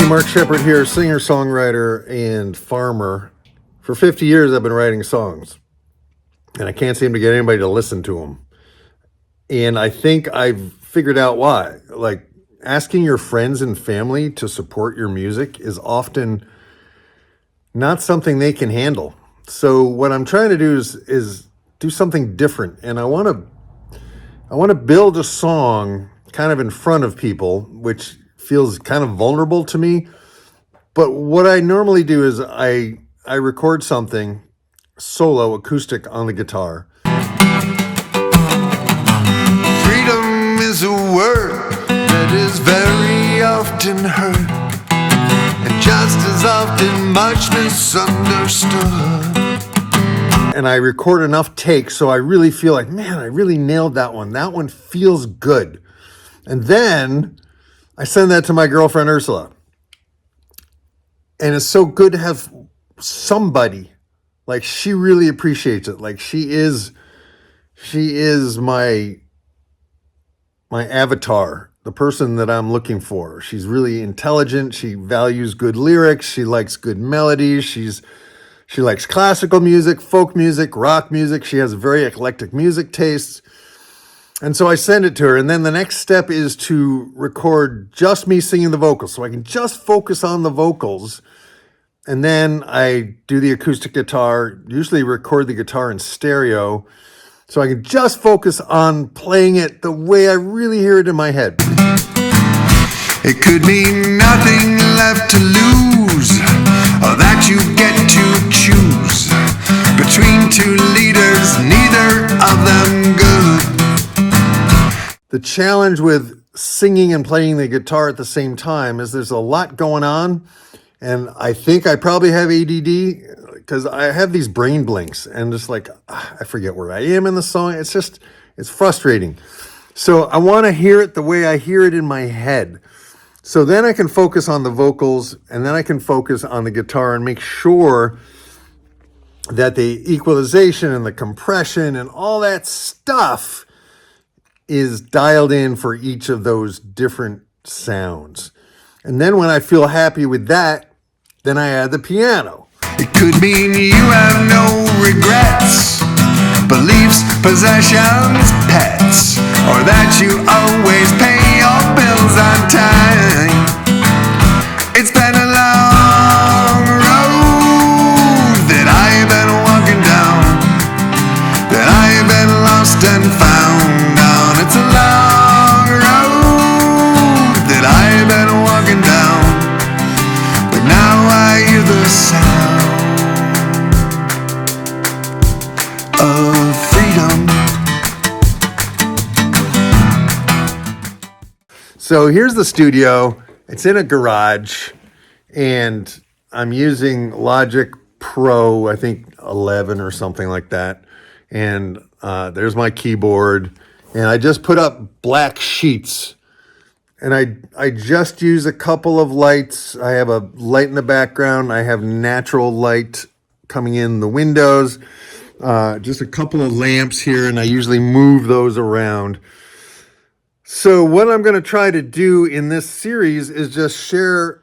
Mark Shepard here, singer, songwriter, and farmer. For 50 years, I've been writing songs, and I can't seem to get anybody to listen to them. And I think I've figured out why. Like, asking your friends and family to support your music is often not something they can handle. So what I'm trying to do is do something different, and I want to build a song kind of in front of people, which feels kind of vulnerable to me. But what I normally do is I record something solo, acoustic, on the guitar. Freedom is a word that is very often heard, and just as often much misunderstood. And I record enough takes so I really feel like, man, I really nailed that one. That one feels good. And then I send that to my girlfriend, Ursula. And it's so good to have somebody, like, she really appreciates it. Like, she is my avatar, the person that I'm looking for. She's really intelligent. She values good lyrics. She likes good melodies. She likes classical music, folk music, rock music. She has very eclectic music tastes. And so I send it to her. And then the next step is to record just me singing the vocals, so I can just focus on the vocals. And then I do the acoustic guitar, usually record the guitar in stereo, so I can just focus on playing it the way I really hear it in my head. It could be nothing left to lose, or that you get to choose between two leaders, neither of them good. The challenge with singing and playing the guitar at the same time is there's a lot going on, and I think I probably have ADD because I have these brain blinks and just like, I forget where I am in the song. It's frustrating. So I want to hear it the way I hear it in my head. So then I can focus on the vocals, and then I can focus on the guitar and make sure that the equalization and the compression and all that stuff is dialed in for each of those different sounds. And then when I feel happy with that, then I add the piano. It could mean you have no regrets, beliefs, possessions, pets, or that you always pay your bills on time. It's been a long road that I've been walking down, that I've been lost and found on. It's a long road that I've been walking down, but now I hear the sound of freedom. So here's the studio. It's in a garage, and I'm using Logic Pro, I think 11 or something like that. And there's my keyboard, and I just put up black sheets, and I just use a couple of lights. I have a light in the background. I have natural light coming in the windows, just a couple of lamps here, and I usually move those around. So what I'm going to try to do in this series is just share,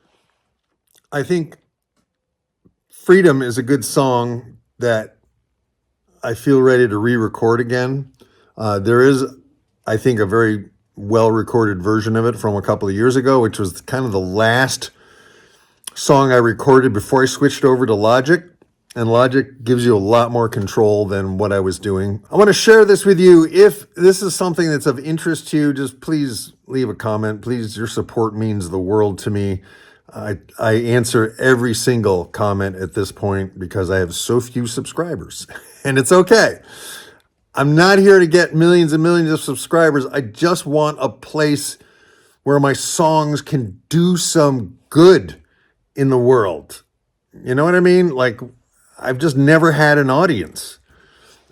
I think Freedom is a good song that I feel ready to re-record again. There is, I think, a very well-recorded version of it from a couple of years ago, which was kind of the last song I recorded before I switched over to Logic. And Logic gives you a lot more control than what I was doing. I want to share this with you. If this is something that's of interest to you, just please leave a comment. Please, your support means the world to me. I answer every single comment at this point because I have so few subscribers, and it's okay. I'm not here to get millions and millions of subscribers. I just want a place where my songs can do some good in the world. You know what I mean? Like, I've just never had an audience.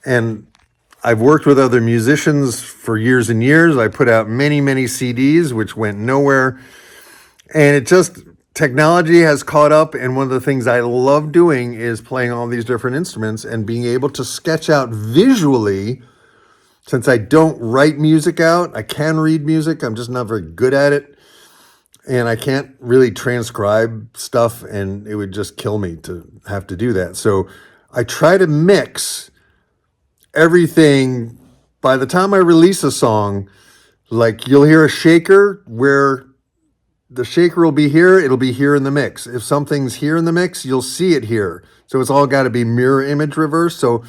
And I've worked with other musicians for years and years. I put out many, many CDs, which went nowhere. And technology has caught up. And one of the things I love doing is playing all these different instruments and being able to sketch out visually. Since I don't write music out, I can read music. I'm just not very good at it. and I can't really transcribe stuff, and it would just kill me to have to do that. So I try to mix everything. By the time I release a song, like you'll hear a shaker where the shaker will be here, it'll be here in the mix. If something's here in the mix, you'll see it here. So it's all got to be mirror image reverse. So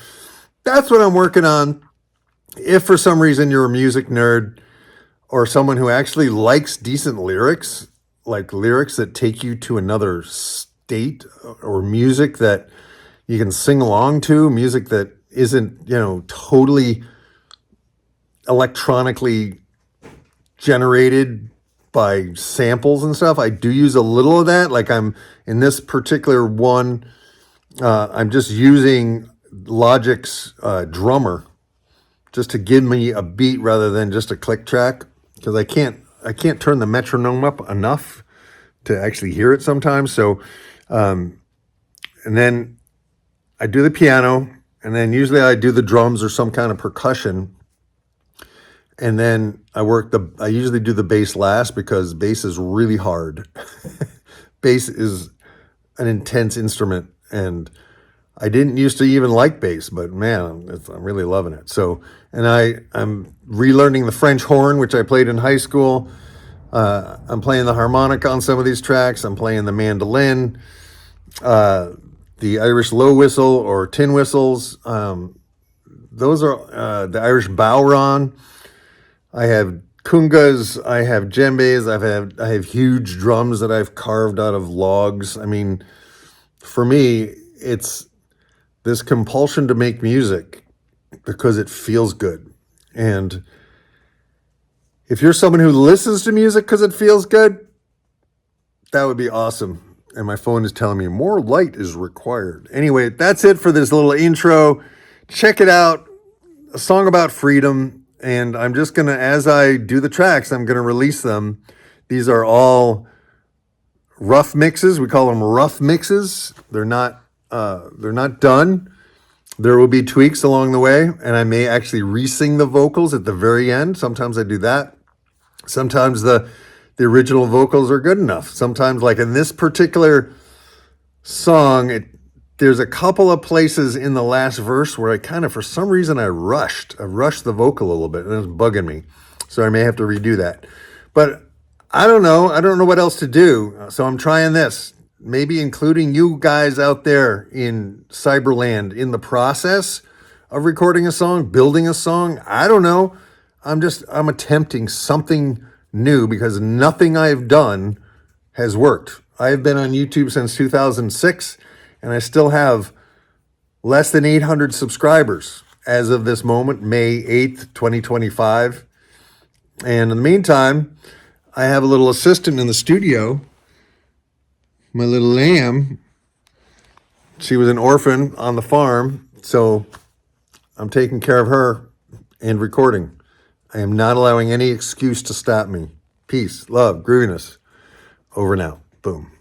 that's what I'm working on. If for some reason you're a music nerd or someone who actually likes decent lyrics, like lyrics that take you to another state, or music that you can sing along to, music that isn't, totally electronically generated by samples and stuff. I do use a little of that. Like I'm in this particular one, I'm just using Logic's drummer just to give me a beat rather than just a click track, because I can't turn the metronome up enough to actually hear it sometimes. So, and then I do the piano, and then usually I do the drums or some kind of percussion. And then I usually do the bass last, because bass is really hard. Bass is an intense instrument, and I didn't used to even like bass, but man, I'm really loving it. So, and I'm relearning the French horn, which I played in high school. I'm playing the harmonica on some of these tracks. I'm playing the mandolin, the Irish low whistle or tin whistles. Those are the Irish bowron. I have kungas, I have djembes, I have huge drums that I've carved out of logs. I mean, for me, it's this compulsion to make music because it feels good. And if you're someone who listens to music because it feels good, that would be awesome. And my phone is telling me more light is required. Anyway, that's it for this little intro. Check it out. A song about freedom. And I'm just going to, as I do the tracks, I'm going to release them. These are all rough mixes. We call them rough mixes. They're not done. There will be tweaks along the way, and I may actually re-sing the vocals at the very end. Sometimes I do that. Sometimes the original vocals are good enough. Sometimes, like in this particular song, there's a couple of places in the last verse where I kind of, for some reason, I rushed the vocal a little bit, and it was bugging me. So I may have to redo that. But I don't know. I don't know what else to do. So I'm trying this. Maybe including you guys out there in Cyberland in the process of recording a song, building a song. I don't know. I'm attempting something new, because nothing I've done has worked. I've been on YouTube since 2006. And I still have less than 800 subscribers as of this moment, May 8th, 2025. And in the meantime, I have a little assistant in the studio, my little lamb. She was an orphan on the farm, so I'm taking care of her and recording. I am not allowing any excuse to stop me. Peace, love, grooviness. Over now. Boom.